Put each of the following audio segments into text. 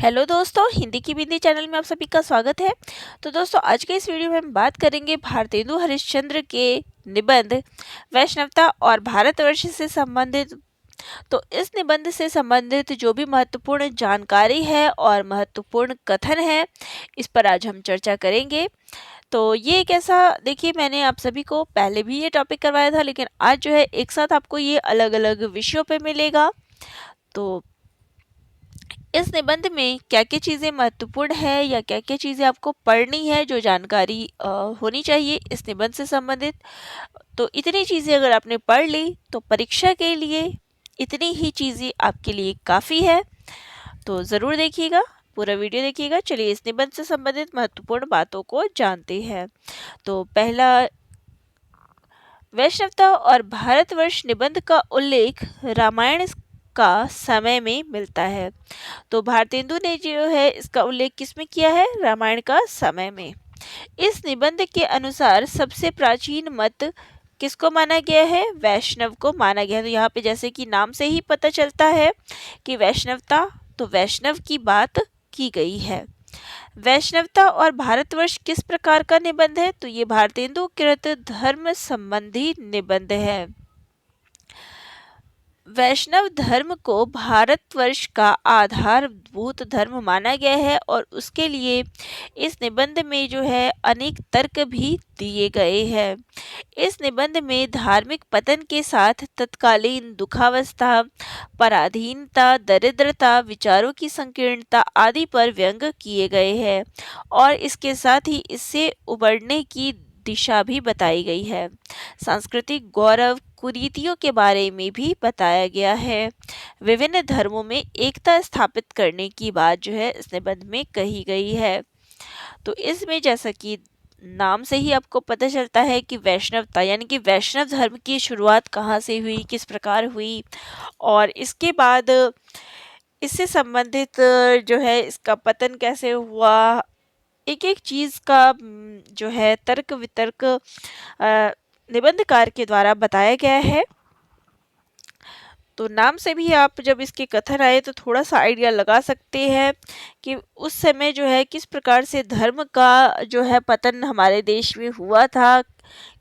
Hello दोस्तों, हिंदी की बिंदी channel में आप सभी का स्वागत है। तो दोस्तों, आज के इस वीडियो में हम बात करेंगे भारतेंदु हरिश्चंद्र के निबंध वैष्णवता और भारतवर्ष से संबंधित। तो इस निबंध से संबंधित जो भी महत्वपूर्ण जानकारी है और महत्वपूर्ण कथन है, इस पर आज हम चर्चा करेंगे। तो ये एक ऐसा, देखिए, मैंने आप सभी को पहले भी ये टॉपिक करवाया था, लेकिन आज जो है एक साथ आपको ये अलग अलग विषयों पे मिलेगा। तो इस निबंध में क्या क्या चीज़ें महत्वपूर्ण है या क्या क्या चीज़ें आपको पढ़नी है, जो जानकारी होनी चाहिए इस निबंध से संबंधित, तो इतनी चीज़ें अगर आपने पढ़ ली तो परीक्षा के लिए इतनी ही चीज़ें आपके लिए काफ़ी है। तो ज़रूर देखिएगा, पूरा वीडियो देखिएगा। चलिए इस निबंध से संबंधित महत्वपूर्ण बातों को जानते हैं। तो पहला, वैष्णवता और भारतवर्ष निबंध का उल्लेख रामायण का समय में मिलता है। तो भारतेंदु ने जो है इसका उल्लेख किसमें किया है? रामायण का समय में। इस निबंध के अनुसार सबसे प्राचीन मत किसको माना गया है? वैष्णव को माना गया है। तो यहाँ पे जैसे कि नाम से ही पता चलता है कि वैष्णवता, तो वैष्णव की बात की गई है। वैष्णवता और भारतवर्ष किस प्रकार का निबंध है? तो ये भारतेंदु कृत धर्म संबंधी निबंध है। वैष्णव धर्म को भारतवर्ष का आधारभूत धर्म माना गया है और उसके लिए इस निबंध में जो है अनेक तर्क भी दिए गए हैं। इस निबंध में धार्मिक पतन के साथ तत्कालीन दुखावस्था, पराधीनता, दरिद्रता, विचारों की संकीर्णता आदि पर व्यंग किए गए हैं और इसके साथ ही इससे उबरने की दिशा भी बताई गई है। सांस्कृतिक गौरव, कुरीतियों के बारे में भी बताया गया है। विभिन्न धर्मों में एकता स्थापित करने की बात जो है इस निबंध में कही गई है। तो इसमें जैसा कि नाम से ही आपको पता चलता है कि वैष्णवता यानी कि वैष्णव धर्म की शुरुआत कहाँ से हुई, किस प्रकार हुई, और इसके बाद इससे संबंधित जो है इसका पतन कैसे हुआ, एक एक चीज का जो है तर्क वितर्क निबंधकार के द्वारा बताया गया है। तो नाम से भी आप जब इसके कथन आए तो थोड़ा सा आइडिया लगा सकते हैं कि उस समय जो है किस प्रकार से धर्म का जो है पतन हमारे देश में हुआ था,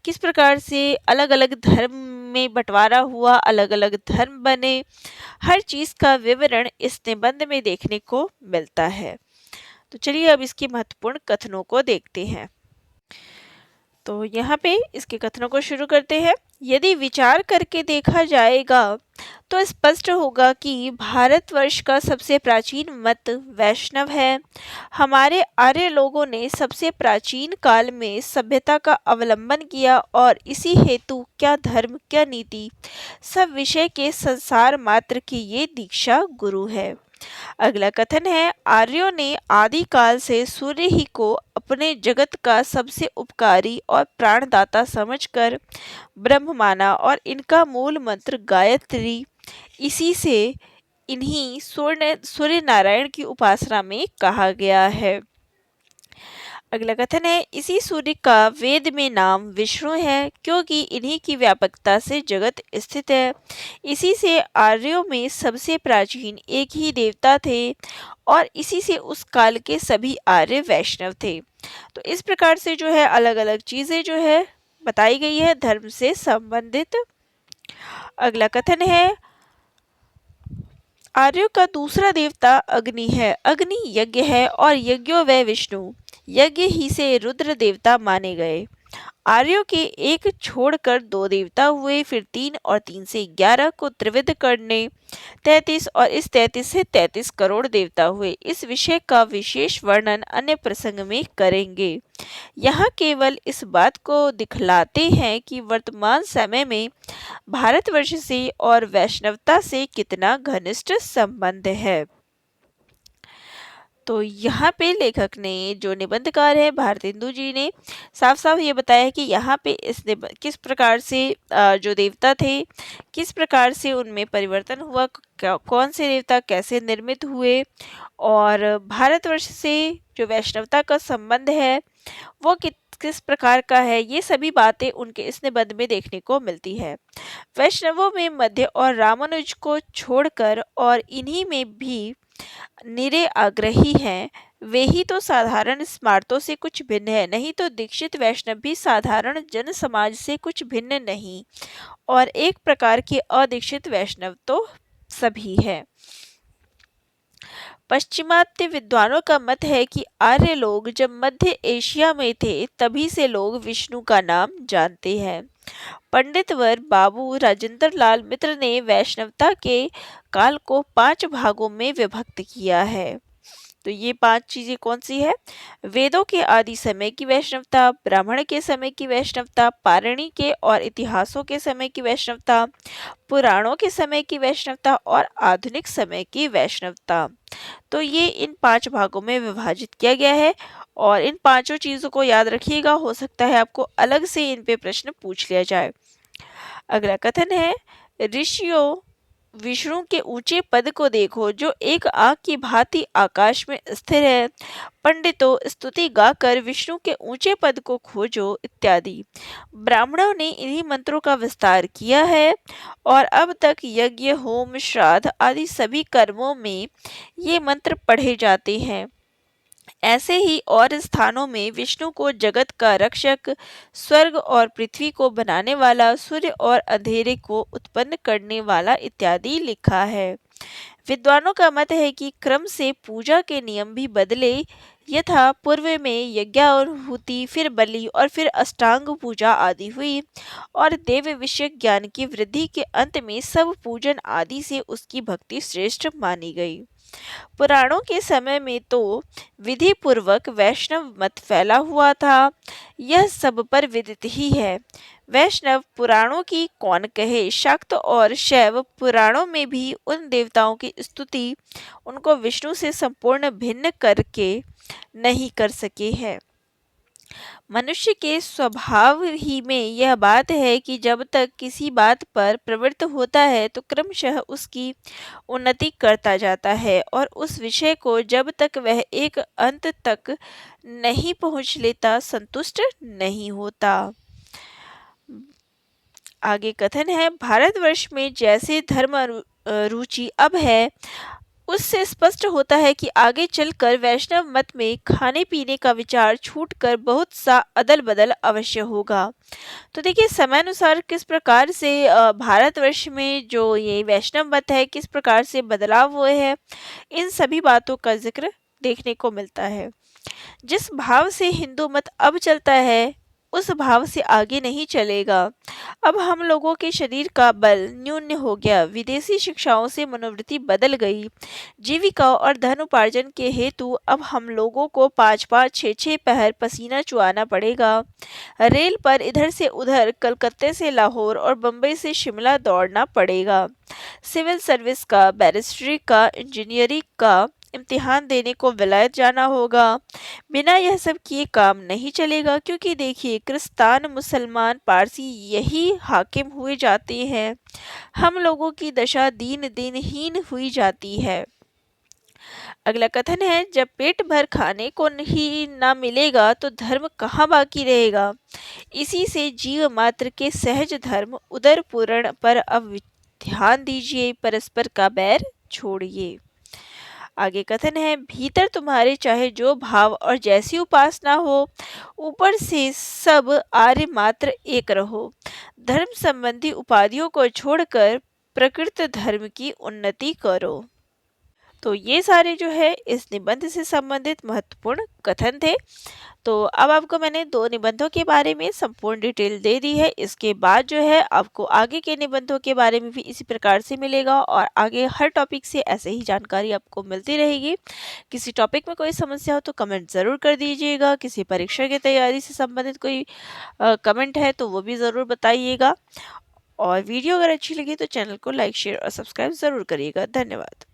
किस प्रकार से अलग अलग धर्म में बंटवारा हुआ, अलग अलग धर्म बने, हर चीज का विवरण इस निबंध में देखने को मिलता है। तो चलिए अब इसके महत्वपूर्ण कथनों को देखते हैं। तो यहाँ पे इसके कथनों को शुरू करते हैं। यदि विचार करके देखा जाएगा तो स्पष्ट होगा कि भारतवर्ष का सबसे प्राचीन मत वैष्णव है। हमारे आर्य लोगों ने सबसे प्राचीन काल में सभ्यता का अवलंबन किया और इसी हेतु क्या धर्म क्या नीति सब विषय के संसार मात्र की ये दीक्षा गुरु है। अगला कथन है, आर्यों ने आदिकाल से सूर्य ही को अपने जगत का सबसे उपकारी और प्राणदाता समझकर ब्रह्म माना और इनका मूल मंत्र गायत्री, इसी से इन्हीं सूर्य नारायण की उपासना में कहा गया है। अगला कथन है, इसी सूर्य का वेद में नाम विष्णु है क्योंकि इन्हीं की व्यापकता से जगत स्थित है। इसी से आर्यों में सबसे प्राचीन एक ही देवता थे और इसी से उस काल के सभी आर्य वैष्णव थे। तो इस प्रकार से जो है अलग अलग चीजें जो है बताई गई है धर्म से संबंधित। अगला कथन है, आर्यों का दूसरा देवता अग्नि है। अग्नि यज्ञ है और यज्ञो व विष्णु, यज्ञ ही से रुद्र देवता माने गए। आर्यों के एक छोड़कर दो देवता हुए, फिर 3 और 3 से 11 को त्रिविध करने 33 और इस 33 से 33 करोड़ देवता हुए। इस विषय का विशेष वर्णन अन्य प्रसंग में करेंगे। यहाँ केवल इस बात को दिखलाते हैं कि वर्तमान समय में भारतवर्ष से और वैष्णवता से कितना घनिष्ठ संबंध है। तो यहाँ पे लेखक ने, जो निबंधकार है भारतेंदु जी ने, साफ साफ ये बताया है कि यहाँ पे इस किस प्रकार से जो देवता थे, किस प्रकार से उनमें परिवर्तन हुआ, कौन से देवता कैसे निर्मित हुए, और भारतवर्ष से जो वैष्णवता का संबंध है वो किस प्रकार का है, ये सभी बातें उनके इस निबंध में देखने को मिलती है। वैष्णवों में मध्य और रामानुज को छोड़कर और इन्हीं में भी निरे आग्रही हैं, वे ही तो साधारण स्मार्तों से कुछ भिन्न है, नहीं तो दीक्षित वैष्णव भी साधारण जन समाज से कुछ भिन्न नहीं, और एक प्रकार के अदीक्षित वैष्णव तो सभी है। पश्चिमात्य विद्वानों का मत है कि आर्य लोग जब मध्य एशिया में थे तभी से लोग विष्णु का नाम जानते हैं। पंडितवर बाबू राजेंद्र लाल मित्र ने वैष्णवता के काल को 5 भागों में विभक्त किया है। तो ये 5 चीजें कौन सी है? वेदों के आदि समय की वैष्णवता, ब्राह्मण के समय की वैष्णवता, पारणी के और इतिहासों के समय की वैष्णवता, पुराणों के समय की वैष्णवता और आधुनिक समय की वैष्णवता। तो ये इन 5 भागों में विभाजित किया गया है और इन पांचों चीजों को याद रखिएगा, हो सकता है आपको अलग से इन पे प्रश्न पूछ लिया जाए। अगला कथन है, ऋषियों विष्णु के ऊंचे पद को देखो जो एक आग की भांति आकाश में स्थिर है। पंडितों स्तुति गाकर विष्णु के ऊंचे पद को खोजो इत्यादि। ब्राह्मणों ने इन्हीं मंत्रों का विस्तार किया है और अब तक यज्ञ होम श्राद्ध आदि सभी कर्मों में ये मंत्र पढ़े जाते हैं। ऐसे ही और स्थानों में विष्णु को जगत का रक्षक, स्वर्ग और पृथ्वी को बनाने वाला, सूर्य और अंधेरे को उत्पन्न करने वाला इत्यादि लिखा है। विद्वानों का मत है कि क्रम से पूजा के नियम भी बदले, यथा पूर्व में यज्ञाहुति, फिर बलि और फिर अष्टांग पूजा आदि हुई और देव विषयक ज्ञान की वृद्धि के अंत में सब पूजन आदि से उसकी भक्ति श्रेष्ठ मानी गई। पुराणों के समय में तो विधि पूर्वक वैष्णव मत फैला हुआ था, यह सब पर विदित ही है। वैष्णव पुराणों की कौन कहे, शाक्त और शैव पुराणों में भी उन देवताओं की स्तुति उनको विष्णु से संपूर्ण भिन्न करके नहीं कर सके हैं। मनुष्य के स्वभाव ही में यह बात है कि जब तक किसी बात पर प्रवृत्त होता है तो क्रमशः उसकी उन्नति करता जाता है और उस विषय को जब तक वह एक अंत तक नहीं पहुंच लेता संतुष्ट नहीं होता। आगे कथन है, भारतवर्ष में जैसे धर्म रुचि अब है उससे स्पष्ट होता है कि आगे चलकर वैष्णव मत में खाने पीने का विचार छूटकर बहुत सा अदल बदल अवश्य होगा। तो देखिए समयानुसार किस प्रकार से भारतवर्ष में जो ये वैष्णव मत है किस प्रकार से बदलाव हुए हैं, इन सभी बातों का जिक्र देखने को मिलता है। जिस भाव से हिंदू मत अब चलता है उस भाव से आगे नहीं चलेगा। अब हम लोगों के शरीर का बल न्यून हो गया, विदेशी शिक्षाओं से मनोवृत्ति बदल गई, जीविका और धन उपार्जन के हेतु अब हम लोगों को 5-5, 6-6 पहर पसीना चुआना पड़ेगा। रेल पर इधर से उधर, कलकत्ते से लाहौर और बम्बई से शिमला दौड़ना पड़ेगा। सिविल सर्विस का, बैरिस्ट्री का, इंजीनियरिंग का इम्तिहान देने को विलायत जाना होगा। बिना यह सब किए काम नहीं चलेगा, क्योंकि देखिए क्रिस्तान, मुसलमान, पारसी यही हाकिम हुए जाते हैं। हम लोगों की दशा दिन दिन हीन हुई जाती है। अगला कथन है, जब पेट भर खाने को ही ना मिलेगा तो धर्म कहाँ बाकी रहेगा। इसी से जीव मात्र के सहज धर्म उदर पूर्ण पर अब ध्यान दीजिए, परस्पर का बैर छोड़िए। आगे कथन है, भीतर तुम्हारे चाहे जो भाव और जैसी उपासना हो, ऊपर से सब आर्य मात्र एक रहो। धर्म संबंधी उपाधियों को छोड़कर प्रकृत धर्म की उन्नति करो। तो ये सारे जो है इस निबंध से संबंधित महत्वपूर्ण कथन थे। तो अब आपको मैंने 2 निबंधों के बारे में संपूर्ण डिटेल दे दी है। इसके बाद जो है आपको आगे के निबंधों के बारे में भी इसी प्रकार से मिलेगा और आगे हर टॉपिक से ऐसे ही जानकारी आपको मिलती रहेगी। किसी टॉपिक में कोई समस्या हो तो कमेंट ज़रूर कर दीजिएगा। किसी परीक्षा की तैयारी से संबंधित कोई कमेंट है तो वो भी ज़रूर बताइएगा। और वीडियो अगर अच्छी लगी तो चैनल को लाइक, शेयर और सब्सक्राइब ज़रूर करिएगा। धन्यवाद।